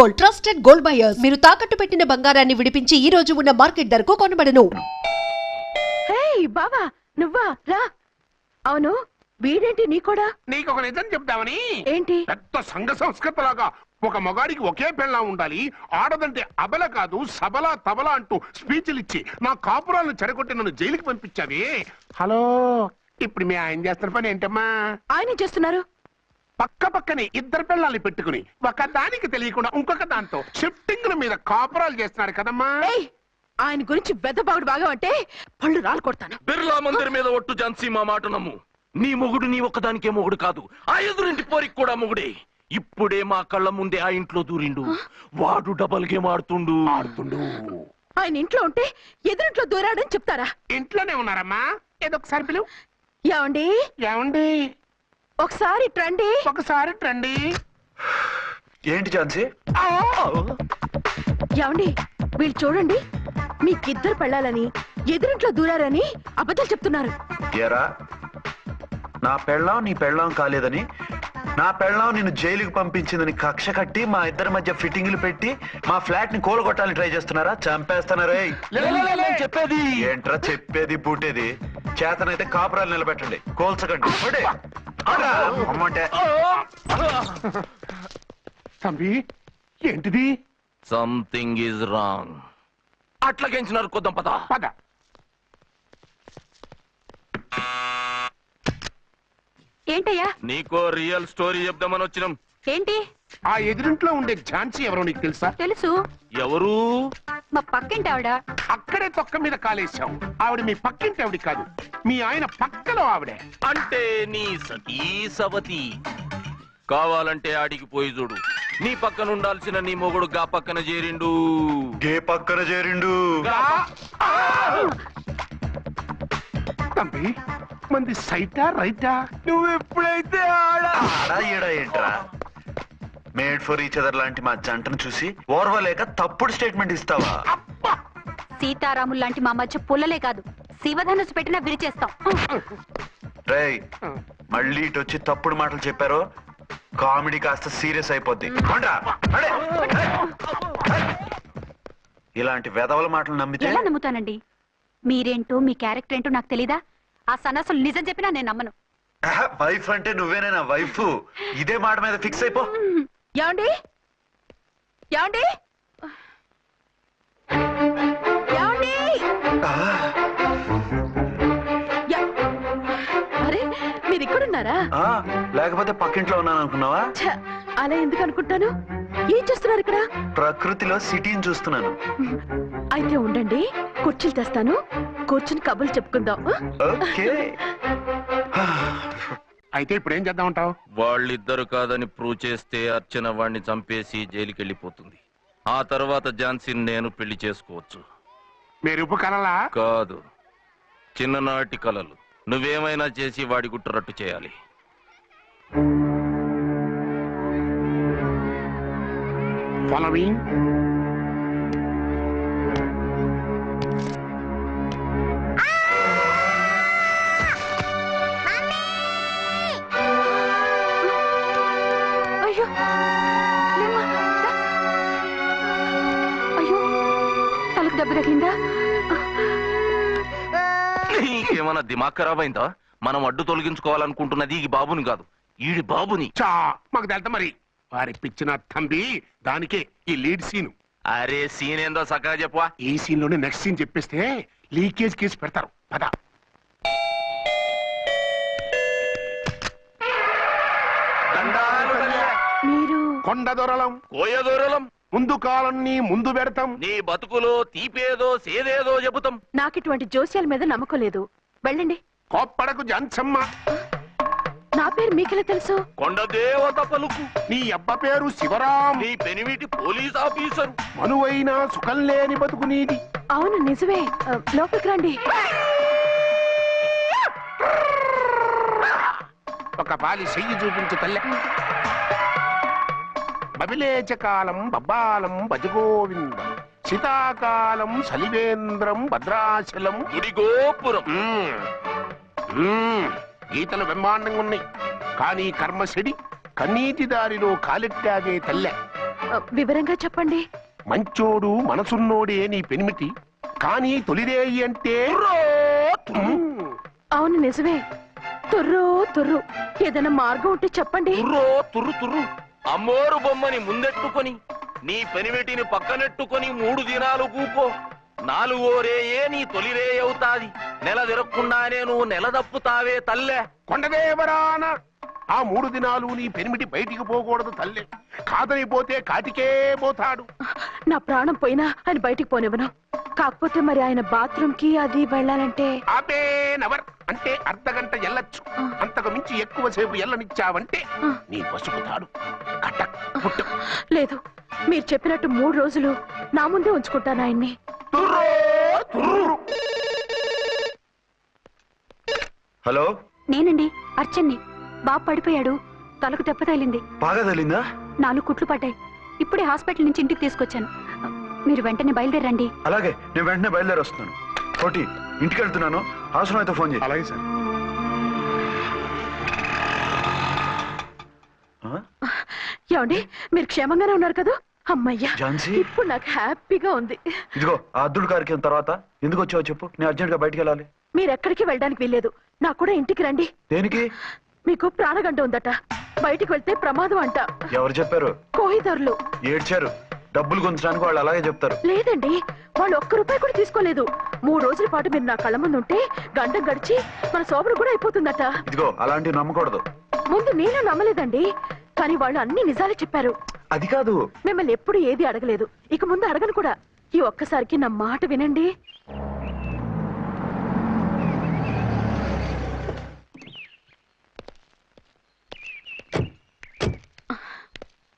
Gold, trusted gold buyers. మీరు తాకట్టు పెట్టిన బంగారాన్ని విడిపించి ఈ రోజు ఉన్న మార్కెట్ ధరకు కొనబడను. హే బావా, నువ్వా? రా. అవును, వీడేంటి నీ కూడా? నీకు ఒక నిజం చెప్తామని. ఏంటి? పెద్ద సంఘ సంస్కృతలాగా ఒక మగాడికి ఒకే పెళ్ళం ఉండాలి, ఆడదంటే అబల కాదు సబల తబల అంటూ స్పీచ్లు ఇచ్చి నా కాపురాలను చెడగొట్టి నన్ను జైలుకి పంపించావి. హలో, ఇప్పుడు మీ ఆయన చేస్తున్న పని ఏంటమ్మా? ఆయన చేస్తున్నారు పక్క పక్కనే ఇద్దరు పిల్లల్ని పెట్టుకుని ఒక దానికి తెలియకుండా ఇంకొక దాంతో షిఫ్టింగ్ మీద కాపురాలు చేస్తున్నాడు కదమ్మా. ఆయన గురించి బెద్దబాగుడు బాగా అంటే పళ్ళు రాలు కొడతాను. బిర్లా మందిర్ మీద ఒట్టు ఝాన్సీ, మా మాట నమ్ము. నీ మొగుడు నీ ఒక్కదానికే మొగుడు కాదు, ఆ ఎదురింటి పోరికి కూడా మొగుడే. ఇప్పుడే మా కళ్ళ ముందే ఆ ఇంట్లో దూరిండు. వాడు డబల్ గేమ్ ఆడుతుండు. ఆయన ఇంట్లో ఉంటే ఎదురింట్లో దూరాడని చెప్తారా? ఇంట్లోనే ఉన్నారమ్మా. ఏదొకసారి పిలువు. ఏమండి? ఏమండి? ఒకసారి ట్రండి. ఒకసారి ట్రండి. ఏంటి ఝాన్సీ? ఏమండి, వీళ్ళు చూడండి, మీకిద్దరు పెళ్ళాలని ఎదురింట్లో దూరారని అబద్ధాలు చెప్తున్నారు. ఏరా, నా పెళ్ళాం నీ పెళ్ళాం కాలేదని, నా పెళ్ళాం నిన్ను జైలుకి పంపించిందని కక్ష కట్టి మా ఇద్దరి మధ్య ఫిట్టింగ్లు పెట్టి మా ఫ్లాట్ ని కూలగొట్టాలని ట్రై చేస్తున్నారా? చంపేస్తున్నారే. చెప్పేది ఏంట్రా చెప్పేది పూటేది? చేతనైతే కాపురాలు నిలబెట్టండి, కోల్చకండి. అమ్మంటే తంబి, ఏంటిది? Something is wrong. అట్లాగేంచినారు కొద్దాం పద. పద. ఏంటయ్యా? నీకో రియల్ స్టోరీ చెప్దామని వచ్చినాం. ఏంటి? ఆ ఎదురింట్లో ఉండే ఝాన్సీ ఎవరో నీకు తెలుసా? తెలుసు. ఎవరు? మా పక్కింటి ఆవిడ. అక్కడే తొక్క మీద కాలేశావు. ఆవిడ మీ పక్కింటి ఆవిడ కాదు, మీ ఆయన పక్కలో ఆవిడే. అంటే నీ సతీ సవతి. కావాలంటే ఆడికి పోయి చూడు. నీ పక్కన ఉండాల్సిన నీ మొగుడు గా పక్కన చేరిండు. గే పక్కన చేరిండు. తంబి, మంది సైటా రైటా? నువ్వు ఎప్పుడైతే ఆడా ఈడా ఏంట్రా? మేడ్ ఫర్ ఈచ్ అదర్ లాంటి మా జంటను చూసి ఓర్వలేక తప్పుడు స్టేట్మెంట్ ఇస్తావా? సీతారాములు లాంటి మా మధ్య పుల్లలే కాదు, శివధనుసు పెట్టినా విరిచేస్తాం. రేయ్, మళ్ళీ ఇటు వచ్చి తప్పుడు మాటలు చెప్పారో కామెడీ కాస్త సీరియస్ అయిపోద్ది. ఇలాంటి వెధవల మాటలు నమ్మితే ఎలా నమ్ముతానండి? మీరేంటో మీ క్యారెక్టర్ ఏంటో నాకు తెలీదా? ఆ సన్నాసులు నిజం చెప్పినా నేను నమ్మను. వైఫ్ అంటే నువ్వేనా వైఫ్? ఇదే మాట మీద ఫిక్స్ అయిపో. ఏమండి? ఏమండి? ఏమండి? అరే, మీరు ఇక్కడున్నారా? లేకపోతే పక్కింట్లో ఉన్నాను అనుకున్నావా? అలా ఎందుకు అనుకుంటాను? ఏం చేస్తున్నారు ఇక్కడ? ప్రకృతిలో సిటీని చూస్తున్నాను. అయితే ఉండండి, కుర్చీలు తెస్తాను, కూర్చుని కబుర్లు చెప్పుకుందాం. ఓకే. అయితే ఇప్పుడు ఏం చేద్దాం అంటావు? వాళ్ళిద్దరు కాదని ప్రూవ్ చేస్తే అర్చన వాణ్ణి చంపేసి జైలుకి వెళ్ళిపోతుంది. ఆ తర్వాత ఝాన్సీని నేను పెళ్లి చేసుకోవచ్చు. మీరు ఉపకరలా? కాదు, చిన్ననాటి కలలు. నువ్వేమైనా చేసి వాడి గుట్టురట్టు చేయాలి. ఫాలోయింగ్. అయ్యో లేమ్మా, రా. అయ్యో, తలకు దెబ్బ తగిలిందా? నీకేమన్నా దిమాగ్ ఖరాబ్ అయిందా? మనం అడ్డు తొలగించుకోవాలనుకుంటున్నది ఈ బాబుని కాదు, ఈడి బాబుని. చా, మాకు తెలుతా మరి. వారి పిచ్చిన తంబి, దానికే ఈ లీడ్ సీన్. అరే సీన్ ఏందో సక్కగా చెప్పవా? ఈ సీన్ లోనే నెక్స్ట్ సీన్ చెప్పేస్తే లీకేజ్ కేసు పెడతారు. పద. మీరు కొండ దొరలం, కోయ దూరలం, ముందు కాలన్నీ ముందు పెడతాం. నీ బతుకులో తీపేదో సేదేదో చెబుతాం. నాకు ఇటువంటి జోస్యాల మీద నమ్మకం లేదు. వెళ్ళండి. కోప్పడకు జంచమ్మ. నా పేరు మీకెలా తెలుసు? కొండ దేవత పలుకు. నీ అబ్బ పేరు శివరాం. నీ పెనిమిటి పోలీస్ ఆఫీసర్. మనువైన సుఖం లేని బతుకు నీది. అవును, నిజమే. లోపలికి రండి. ఒక పాలి చెయ్యి చూపించు తల్లె. బబిలేచకాలం బబ్బాలం భజగోవిందం, శీతాకాలం సలివేంద్రం భద్రాచలం గుడి గోపురం. గీతలు బ్రహ్మాండంగా ఉన్నాయి, కానీ కర్మ చెడి కన్నీటి దారిలో కాలెట్టాగే తల్లె. వివరంగా చెప్పండి. మంచోడు మనసున్నోడే నీ పెనిమిటి, కానీ తొలిరేయి అంటే అవును నిజమే. తుర్రు తుర్రు. ఏదైనా మార్గం ఉంటే చెప్పండి. తుర్రు తుర్రు అమ్మోరు బొమ్మని ముందెట్టుకొని నీ పెనిమిటిని పక్కనెట్టుకొని 3 దినాలు కూకో. 4వ రేయే నీ తొలి రే అవుతాది. నెల తిరగకుండానే నువ్వు నెల దప్పుతావే తల్లే. కొండదేవరాన ఆ 3 దినాలు నీ పెనిమిటి బయటికి పోకూడదు తల్లే. కాదని పోతే కాటికే పోతాడు. నా ప్రాణం పోయినా ఆయన బయటికి పోనివ్వను. కాకపోతే మరి ఆయన బాత్రూమ్ కి అది వెళ్ళాలంటే నవర్ అంటే అర్ధగంట ఎల్లొచ్చు. అంతకు మించి ఎక్కువసేపు ఎల్లనిచ్చావంటే నీ పసుపుతాడు కటక్ పుట్టక్. లేదు, మీరు చెప్పినట్టు 3 రోజులు నా ముందే ఉంచుకుంటాను ఆయన్ని. హలో, నేనండి అర్చన్ని. బాబు పడిపోయాడు, తలకు దెబ్బ తగిలింది. బాగా తగిలిందా? 4 కుట్లు పడ్డాయి. ఇప్పుడే హాస్పిటల్ నుంచి ఇంటికి తీసుకొచ్చాను. మీరు వెంటనే బయలుదేరండి. అలాగే, నేను వెంటనే బయలుదేరి వస్తున్నాను. కోటి, ఇంటికి వెళ్తున్నాను. అవసరం అయితే ఫోన్ చేయి. అలాగే సార్. ఏమండి, మీరు క్షేమంగానే ఉన్నారు కదా? అమ్మయ్యా, ఝాన్సీ, ఇప్పుడు నాకు హ్యాపీగా ఉంది. ఇదిగో ఆ అద్దుడు కార్యక్రమం తర్వాత ఎందుకు వచ్చావో చెప్పు. నేను అర్జెంట్ గా బయటికి వెళ్ళాలి. మీరు ఎక్కడికి వెళ్ళడానికి వీల్లేదు. నాకు కూడా ఇంటికి రండి. దేనికి? మీకు ప్రాణగంట ఉందట. బయటికి వెళ్తే ప్రమాదం అంట. ఎవరు చెప్పారు? కోహిదర్లు ఏడ్చారు. డబ్బులు గుంచడానికి వాళ్ళు అలాగే చెప్తారు. లేదండి, వాళ్ళు ₹1 కూడా తీసుకోలేదు. 3 రోజుల పాటు మీరు నా కళ్ళ ముందు ఉంటే గంట గడిచి మన సోబరు కూడా అయిపోతుందట. ఇదిగో అలాంటివి నమ్మకూడదు. ముందు నేను నమ్మలేదండి, కానీ వాళ్ళు అన్ని నిజాలే చెప్పారు. అది కాదు, మిమ్మల్ని ఎప్పుడు ఏది అడగలేదు, ఇక ముందు అడగను కూడా. ఈ ఒక్కసారికి నా మాట వినండి.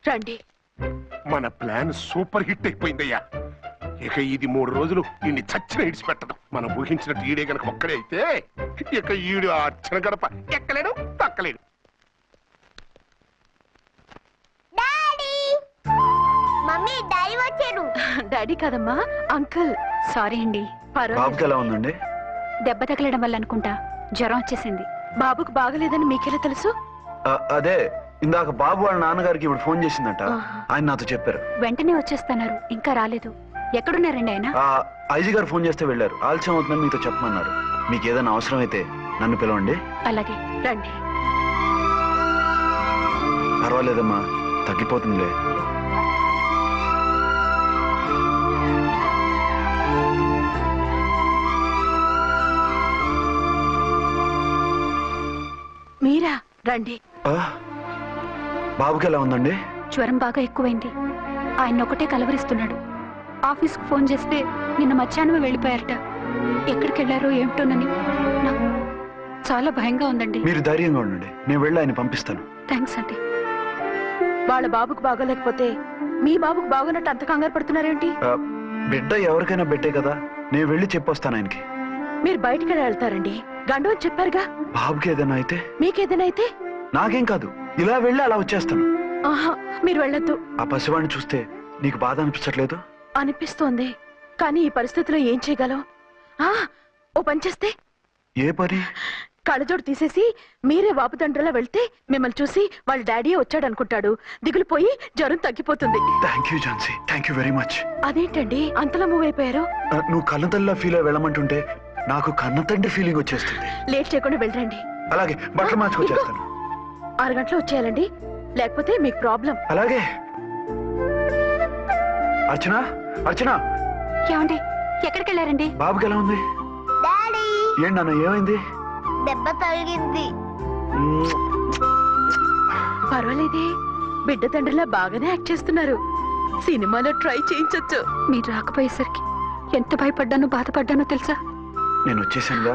రండి. మన ప్లాన్ సూపర్ హిట్ అయిపోయిందయ్యా. ఇక ఇది 3 రోజులు ఈయన్ని చచ్చిన ఇడిచిపెట్టడం. మనం ఊహించినట్టు ఈడే గనక ఒక్కడే అయితే ఇక ఈడు ఆ అర్చన గడప ఎక్కలేడు, తక్కలేడు. మమ్మీ డాడీ వచ్చారు. డాడీ కాదమ్మా, అంకుల్. సారీ అండి. బాబుకి ఎలా ఉందండి? దెబ్బ తగలడం వల్ల అనుకుంటా జ్వరం వచ్చేసింది. బాబుకు బాగలేదని మీకెలా తెలుసు? అదే ఇందాక బాబు వాళ్ళ నాన్నగారికి ఇప్పుడు ఫోన్ చేసిందట. ఆయన నాతో చెప్పారు. వెంటనే వచ్చేస్తున్నారు, ఇంకా రాలేదు. ఎక్కడున్నారండి ఆయన? ఐజీ గారు ఫోన్ చేస్తే వెళ్ళారు. ఆలస్యం అవుతుందని మీతో చెప్పమన్నారు. మీకు ఏదైనా అవసరం అయితే నన్ను పిలవండి. అలాగే రండి. పర్వాలేదమ్మా, తగ్గిపోతుందిలే. మీరా? రండి. బాబుకి ఎలా ఉందండి? జ్వరం బాగా ఎక్కువైంది. ఆయన ఒకటే కలవరిస్తున్నాడు. ఆఫీస్కు ఫోన్ చేస్తే నిన్న మధ్యాహ్నమే వెళ్ళిపోయారట. ఎక్కడికి వెళ్ళారో ఏమిటోనని నాకు చాలా భయంగా ఉందండి. మీరు ధైర్యంగా ఉండండి, నేను వెళ్ళి ఆయన పంపిస్తాను. థ్యాంక్స్ అండి. వాళ్ళ బాబుకు బాగోలేకపోతే మీ బాబుకు బాగున్నట్టు అంత కంగారు పడుతున్నారేంటి? బిడ్డ ఎవరికైనా బిడ్డే కదా, నేను వెళ్ళి చెప్పొస్తాను ఆయనకి. మీరు బయటికి వెళ్తారండి, గండు అని చెప్పారుగా. బాబుకి ఏదైనా అయితే? మీకేదైనా అయితే? నాకేం కాదు, ఇలా వెళ్ళి అలా వచ్చేస్తాను. ఆహా, మీరు వెళ్ళొద్దు. ఆ పసివాడిని చూస్తే నీకు బాధ అనిపించట్లేదు? అనిపిస్తోంది, కానీ ఈ పరిస్థితిలో ఏం చేయగలం? ఓ పని చేస్తే? ఏ పని? కళ్ళజోడు తీసేసి మీరే వాపుతండ్రలా వెళ్తే మిమ్మల్ని చూసి వాళ్ళ డాడీ వచ్చాడు అనుకుంటాడు. దిగులు పోయి జ్వరం తగ్గిపోతుంది. Thank you Jhansi, thank you very much. అదేంటండి అంతలా మూవ్ అయిపోయారు? నువ్వు కన్నతల్లిలా ఫీల్ అయి వెళ్ళమంటుంటే నాకు కన్నతండ్రి ఫీలింగ్ వచ్చేస్తుంది. లేట్ చేయకుండా వెళ్ళండి. అలాగే, బట్టలు మార్చుకొచ్చేస్తాను. 6 గంటలు వచ్చేయాలండి, లేకపోతే మీకు ప్రాబ్లం. అలాగే. అర్చన, అర్చన. ఏమండి, ఎక్కడికి వెళ్ళారండి? బాబుకి ఎలా ఉంది? డాడీ ఏంటి నాన్న, ఏమైంది? దెబ్బ తగిలింది. పర్వాలేదే, బిడ్డ తండ్రిలా బాగానే యాక్ట్ చేస్తున్నారు. సినిమాలో ట్రై చేయించొచ్చు. మీరు రాకపోయేసరికి ఎంత భయపడ్డానో బాధపడ్డానో తెలుసా? నేను వచ్చేసానుగా.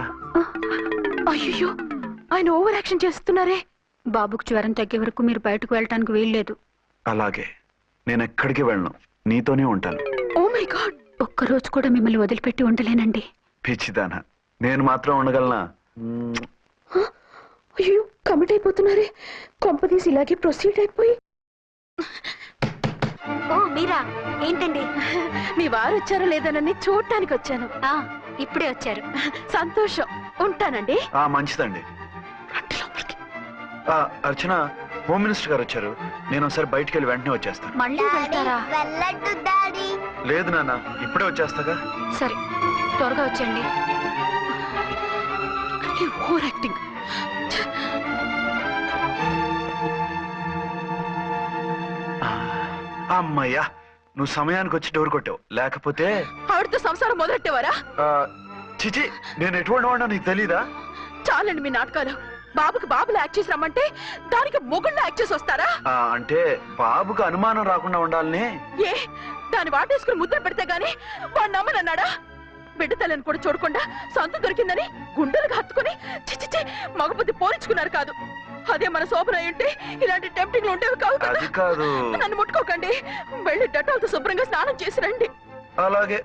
అయ్యో, ఆయన ఓవర్ యాక్షన్ చేస్తున్నారే. బాబుకు జ్వరం తగ్గే వరకు మీరు బయటకు వెళ్ళటానికి వీల్లేదు. అలాగే, నేను ఎక్కడికి వెళ్ళను, నీతోనే ఉంటాను. ఓ మై గాడ్, ఒక్కరోజు కూడా మిమ్మల్ని వదిలిపెట్టి ఉండలేనండి. పిచ్చిదానా, నేను మాత్రం ఉండగలనా? అయ్యో, కమిట్ అయిపోతున్నారే. కొంపదీసి ఇలాగే ప్రొసీడ్ అయిపోయి. ఓ మీరా, ఏంటండి? మీ వారు వచ్చారో లేదనని చూడటానికి వచ్చాను. ఇప్పుడే వచ్చారు. సంతోషం, ఉంటానండి. మంచిదండి. అర్చన, హోమ్ మినిస్టర్ గారు వచ్చారు. నేను ఒకసారి బయటికి వెళ్ళి వెంటనే వచ్చేస్తాను. మళ్ళీ వెళ్తారా? వెళ్ళొద్దు డాడీ. లేదు నాన్న, ఇప్పుడే వచ్చేస్తాగా. సరే, త్వరగా వచ్చండి. Over acting. అమ్మయ్యా, నువ్వు సమయానికి వచ్చి డోర్ కొట్టావు. లేకపోతే ఆవిడతో సంసారం మొదలెట్టేవారా? చిచి, నేను ఎటువంటి వాడినా నీకు తెలీదా? చాలండి మీ నాటకాలు. బాబుకి బాబులో యాక్ట్ చేసి రమ్మంటే దానికి మొగుళ్ళో యాక్ట్ చేసి వస్తారా? అంటే బాబుకు అనుమానం రాకుండా ఉండాలని. ఏ దాన్ని వాటేసుకుని ముద్ర పెడితే గాని వాడు నమ్మనన్నాడా? బిడ్డ తల్లిని కూడా చూడకుండా సొంత దొరికిందని గుండెలకు హత్తుకుని చిచిచి మగబుద్ధి పోల్చుకున్నారు కాదు. అదే మన శోభన ఉంటే ఇలాంటి టెంప్టింగ్లు ఉండేవి కావు కదా. అది కాదు. నన్ను ముట్టుకోకండి. వెళ్ళి డెటాల్తో శుభ్రంగా స్నానం చేసి రండి. అలాగే.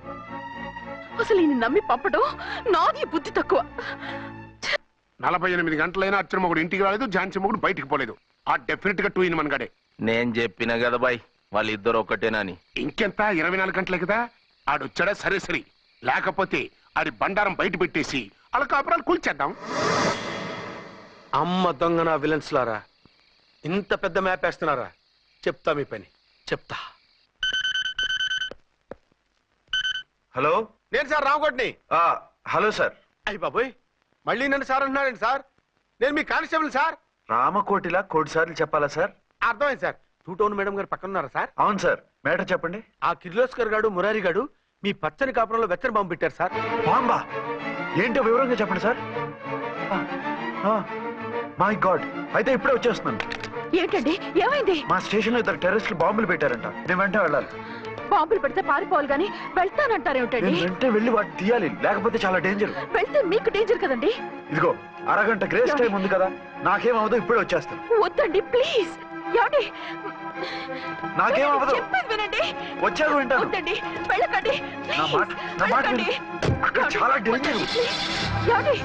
అసలు ఈయన నమ్మి పంపడం నాది బుద్ధి తక్కువ. 48 గంటలైనా అచ్చిన మొగుడు ఇంటికి రాలేదు, ఝాన్సీ మొగుడు బయటికి పోలేదు. ఆ డెఫినెట్ గా 2 in 1 గడే. నేను చెప్పిన కదా బాయ్, వాళ్ళిద్దరు ఒకటేనని. ఇంకెంత 24 గంటలే కదా. ఆడొచ్చాడా సరే సరే, లేకపోతే ఆడి బండారం బయట పెట్టేసి అలా కాపురాలు కూల్చేద్దాం. అమ్మ దొంగ నా విలన్స్ లారా, ఇంత పెద్ద మ్యాప్ వేస్తున్నారా? చెప్తా మీ పని, చెప్తా. హలో, నేను సార్ రామకోటిని. Hello sir. అయ్యి బాబోయ్, మళ్ళీ నన్ను సార్ అంటున్నారండి సార్. నేను మీ కానిస్టేబుల్ సార్. రామకోటిలా కోటి సార్లు చెప్పాలా సార్? అర్థమైంది సార్. 2 Town మేడం గారు పక్కన ఉన్నారా సార్? అవును సార్. మేటర్ చెప్పండి. ఆ కిర్లోస్కర్ గాడు మురారి గాడు మీ పచ్చని కాపురంలో వెచ్చని బాంబు పెట్టారు సార్. బాంబా? ఏంటో వివరంగా చెప్పండి సార్. మై గాడ్, అయితే ఇప్పుడే వచ్చేస్తున్నాను. ఏంటండి, ఏమైంది? మా స్టేషన్ లో 2 టెర్రరిస్టులు బాంబులు పెట్టారంట. నేను వెంటనే వెళ్ళాలి. బాంబులు పెడితే పారిపోవాలి గాని వెళ్తానంటారేమిటండి? నేను వెంటనే వెళ్ళి వాటిని తీయాలి, లేకపోతే చాలా డేంజర్. వెళ్తే మీకు డేంజర్ కదండి. ఇదిగో అరగంట గ్రేస్ టైం ఉంది కదా, నాకేమవుదో ఇప్పుడే వచ్చేస్తాను. వద్దండి ప్లీజ్. ఏమండి, నాకేమవ్వదు. చెప్పేది వినండి. వచ్చాక వింటాను. వద్దండి, వెళ్ళకండి. నా మాట విను. అక్కడ చాలా డేంజర్. ఏమండి,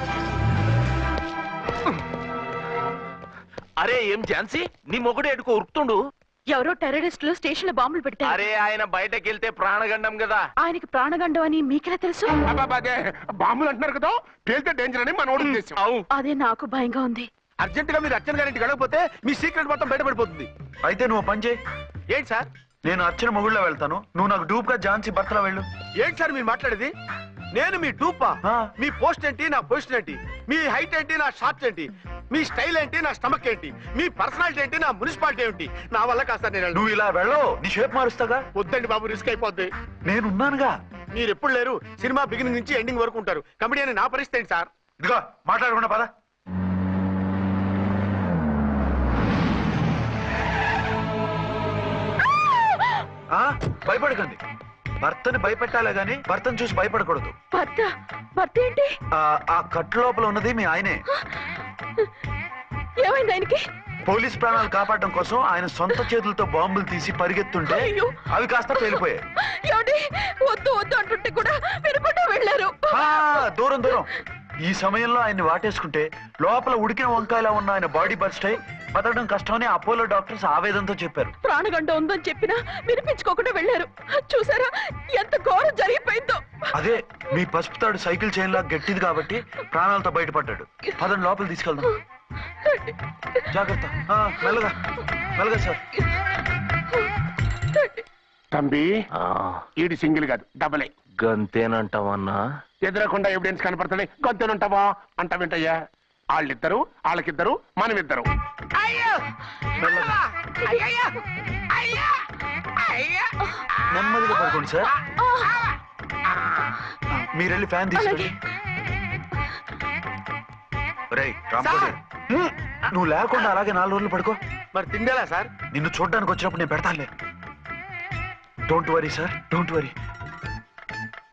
అరే ఏం ఝాన్సీ, నీ మొగుడు ఎడుకో ఉరుకుతుండు. ఎవరో టెర్రరిస్టులు స్టేషన్ లో బాంబులు పెట్టారు. అరే ఆయన బయటకెళ్తే ప్రాణగండం కదా. ఆయనకి ప్రాణగండం అని మీకెలా తెలుసు? అదే బాంబులు అంటున్నారు కదా, పేలితే డేంజర్ అని మన ఉద్దేశం. అదే నాకు భయంగా ఉంది. అర్జెంట్ గా మీరు అర్చన గారింటికి వెళ్ళకపోతే మీ సీక్రెట్ మొత్తం బయటపడిపోతుంది. అయితే నువ్వు పని చేయి. ఏంటి సార్? నేను అర్చన మొగుళ్ళో వెళ్తాను, నువ్వు నాకు డూప్ గా ఝాన్సీ భర్తలో వెళ్ళు. ఏంటి సార్ మీరు మాట్లాడేది? నేను మీ డూపా? మీ పోస్ట్ ఏంటి, నా పొజిషన్ ఏంటి? మీ హైట్ ఏంటి, నా షార్ట్ ఏంటి? మీ స్టైల్ ఏంటి, నా స్టమక్ ఏంటి? మీ పర్సనాలిటీ ఏంటి, నా మున్సిపాలిటీ ఏంటి? నా వల్ల కాస్త నేను నువ్వు ఇలా వెళ్ళవు, నీ షేప్ మారుస్తాగా. వద్దండి బాబు, రిస్క్ అయిపోద్ది. నేనున్నానుగా. మీరు ఎప్పుడు లేరు, సినిమా బిగినింగ్ నుంచి ఎండింగ్ వరకు ఉంటారు. కమిడీ అని నా పరిస్థితి ఏంటి సార్? ఇదిగో మాట్లాడకుండా పద. భయపడకండి. భర్తని భయపెట్టాలే గాని భర్తను చూసి భయపడకూడదు. భర్త ఏంటి? ఆ కట్టు లోపల ఉన్నది మీ ఆయనే. ఏమైంది ఆయనకి? పోలీస్ ప్రాణాలు కాపాడడం కోసం ఆయన సొంత చేతులతో బాంబులు తీసి పరిగెత్తుంటే అవి కాస్త పేలిపోయాయి. వద్దు వద్దు అంటుంటే కూడా వినకుండా వెళ్ళారు. దూరం దూరం. ఈ సమయంలో ఆయన్ని వాటేసుకుంటే లోపల ఉడికిన వంకాయలా ఉన్న ఆయన బాడీ బర్స్ట్ అయి బతకడం కష్టమని అపోలో డాక్టర్స్ ఆవేదనతో చెప్పారు. ప్రాణగంట ఉందని చెప్పినా వినిపించుకోకుండా వెళ్ళారు. చూసారా ఎంత ఘోరం జరిగిపోయిందో. అదే మీ పసుపు తాడు సైకిల్ చైన్ లా గట్టిది కాబట్టి ప్రాణాలతో బయటపడ్డాడు. అతను లోపల తీసుకెళ్దాం. జాగ్రత్త. మెల్లగా మెల్లగా సార్. తంబి, ఈడి సింగిల్ కాదు డబలే. గంతేనంటావన్నా? ఎదురకుండా ఎవిడెన్స్ కనపడతాయి, గంతేనంటావా అంటావేంటయ్యా? వాళ్ళిద్దరు, వాళ్ళకిద్దరు, మనమిద్దరు. నెమ్మదిగా పడుకోండి సార్. మీరెళ్ళి ఫ్యాన్ తీసుకోండి. రేయ్ రాంకోటి, నువ్వు లేకుండా అలాగే 4 రోజులు పడుకో. మరి తిండేలా సార్? నిన్ను చూడ్డానికి వచ్చినప్పుడు నేను పెడతానులే. Don't worry sir, don't worry.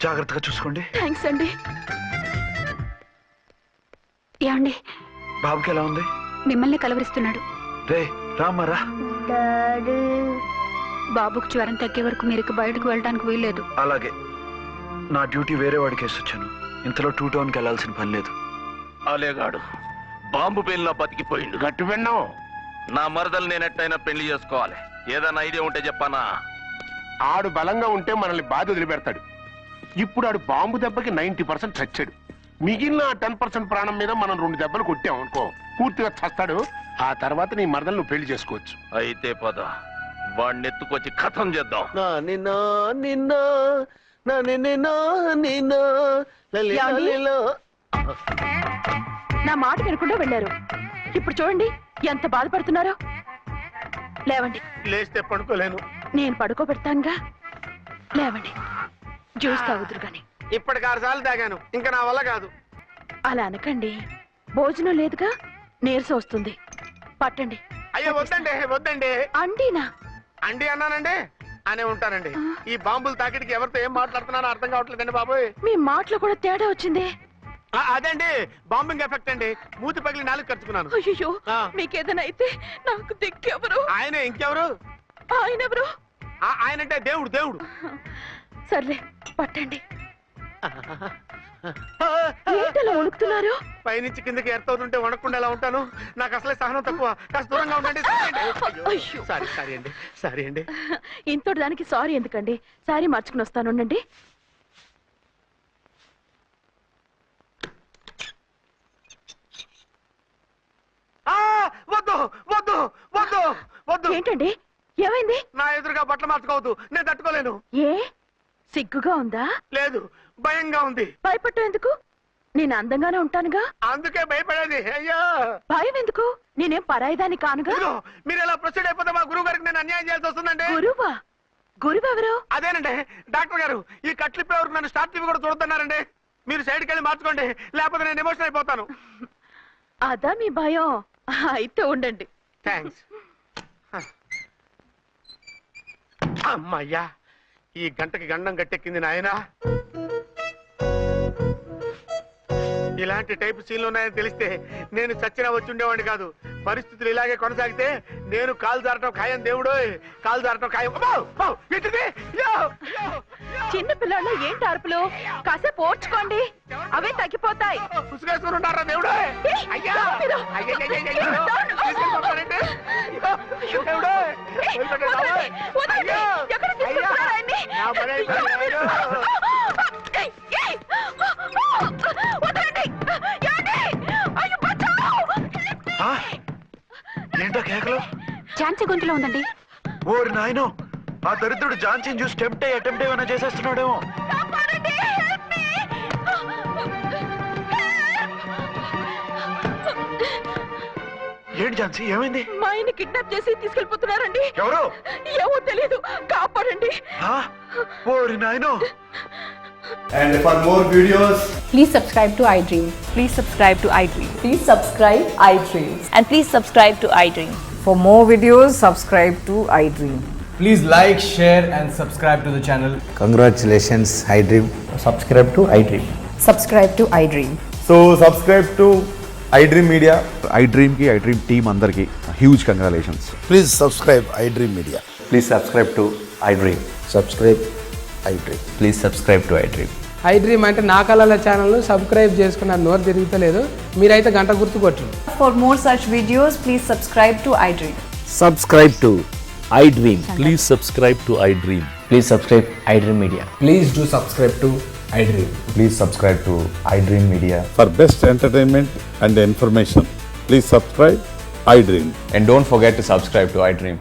జాగ్రత్తగా చూసుకోండి. థ్యాంక్స్ అండి. ఏమండి, బాబుకి ఎలా ఉంది? మిమ్మల్ని కలవరిస్తున్నాడు. రే రామ్మరా. బాబుకు జ్వరం తగ్గే వరకు మీరు బయటకు వెళ్ళడానికి వీల్లేదు. అలాగే. నా డ్యూటీ వేరే వాడికి వేసి వచ్చాను. ఇంతలో 2 Townకి వెళ్ళాల్సిన పని లేదు. అలేగాడు బాంబు పేలినా బతికిపోయిండు. గట్టి విన్నావు. నా మరదలు నేనెట్టయినా పెళ్లి చేసుకోవాలి. ఏదైనా ఐడియా ఉంటే చెప్పానా? ఆడు బలంగా ఉంటే మనల్ని బాధ వదిలిపెడతాడు. ఇప్పుడు ఆడు బాంబు దెబ్బకి 90% చచ్చాడు. మిగిలిన 10% ప్రాణం మీద మనం 2 దెబ్బలు కొట్టాం అనుకో, పూర్తిగా చస్తాడు. ఆ తర్వాత నీ మరదలు నువ్వు పెళ్లి చేసుకోవచ్చు. అయితే పద, వాణ్ణెత్తుకొచ్చి కథం చేద్దాం. నా మాట వినకుండా వెళ్ళారు. ఇప్పుడు చూడండి ఎంత బాధపడుతున్నారో. లేవండి. లేస్తే పడుకోలేను. నేను పడుకోబెడతానుగా. లేవండి, జ్యూస్ తాగుదురు గాని. ఇప్పటికి 6 సార్లు తాగాను, ఇంకా నా వల్ల కాదు. అలా అనకండి, భోజనం లేదుగా, నీరసం వస్తుంది. పట్టండి. అయ్యో వద్దండి, వద్దండి. అండినా? అండి అన్నానండి, అనే ఉంటానండి. ఈ బాంబులు తాకిడికి ఎవరితో ఏం మాట్లాడుతున్నానో అర్థం కావట్లేదండి బాబోయ్. మీ మాటలో కూడా తేడా వచ్చింది. అదండి బాంబింగ్ ఎఫెక్ట్ అండి. మూతి పగిలి 4 ఖర్చుకున్నాను. అయ్యో, మీకేదైనా అయితే నాకు దిక్కెవరు? ఆయన ఇంకెవరు? ఆయన ఎవరు? ఆయనంటే దేవుడు. దేవుడు. సర్లే, పట్టండి. ఏంటలా వణుకుతున్నారు? పైనుంచి కిందకి ఎర్తవుతుంటే వణకుండా ఎలా ఉంటాను? నాకు అసలే సహనం తక్కువ. కాస్త దూరంగా ఉండండి. అయ్యో. సారీ అండి. ఇంతటి దానికి సారీ ఎందుకండి? సారీ మార్చుకుని వస్తాను. ఉండండి. వద్దు వద్దు వద్దు వద్దు. ఏంటండి, ఏమైంది? నా ఎదురుగా బట్టలు మార్చుకోవద్దు, నేను తట్టుకోలేను. ఏ, సిగ్గుగా ఉందా? లేదు, భయంగా ఉంది. భయపట్టు ఎందుకు? నేను అందంగానే ఉంటానుగా. అందుకే భయపడేది. అయ్యో, భయం ఎందుకు? నేనేం పరాయిదాన్ని కానుగా. ఇదిగో, మీరు ఎలా ప్రొసీడ్ అయిపోతే మా గురువు గారికి నేను అన్యాయం చేయాల్సి వస్తుందండి. గురువా? గురువెవరు? అదేనండి డాక్టర్ గారు. ఈ కట్లిప్పే వరకు నన్ను స్టార్ట్ టీవీ కూడా చూడొద్దన్నారండి. మీరు సైడ్కి వెళ్ళి మార్చుకోండి, లేకపోతే నేను ఎమోషన్ అయిపోతాను. అదా మీ భయం? అయితే ఉండండి. థ్యాంక్స్. అమ్మయ్యా, ఈ గంటకి గండం గట్టెక్కింది నాయనా. ఇలాంటి టైపు సీన్లు ఉన్నాయని తెలిస్తే నేను చచ్చినా వచ్చి ఉండేవాడిని కాదు. పరిస్థితులు ఇలాగే కొనసాగితే నేను కాలు జారటం ఖాయం. దేవుడు, కాలు జారటం ఖాయం. చిన్న పిల్లలు ఏంటి అరుపులు? కాసేపు ఓర్చుకోండి, అవే తగ్గిపోతాయి. పుసుకేసుకుని ఉంటారా దేవుడు? ఏంటో కేకలు? ఝాన్సీ గొంతులో ఉందండి. ఓరి నాయనో, ఆ దరిద్రుడు ఝాన్సీని చూసి అటెంప్ట్ ఏమైనా చేసేస్తున్నాడేమో. ఏంటి ఝాన్సీ, ఏమైంది? మా ఆయన కిడ్నాప్ చేసి తీసుకెళ్లిపోతున్నారండి. ఎవరు? ఏమో తెలియదు, కాపాడండి. ఓరి నాయనో. And for more videos, please subscribe to iDream. Please subscribe to iDream. Please subscribe iDream. And please subscribe to iDream. For more videos, subscribe to iDream. please like, share and subscribe to the channel. Congratulations, iDream. Subscribe to iDream. Subscribe to iDream. So subscribe to iDream Media. iDream ki iDream team andarki huge congratulations. Please subscribe iDream Media. Please subscribe to iDream. Subscribe iDream. Please subscribe to iDream. iDream అంటే నా కళల channel subscribe చేసుకున్న నోరు తిరుగుతలేదు. మీరైతే గంట గుర్తు కొట్టండి. For more such videos, please subscribe to iDream. Subscribe to iDream. Please subscribe to iDream. Please subscribe iDream Media. Please do subscribe to iDream. Please subscribe to iDream Media. For best entertainment and information, please subscribe iDream. And don't forget to subscribe to iDream.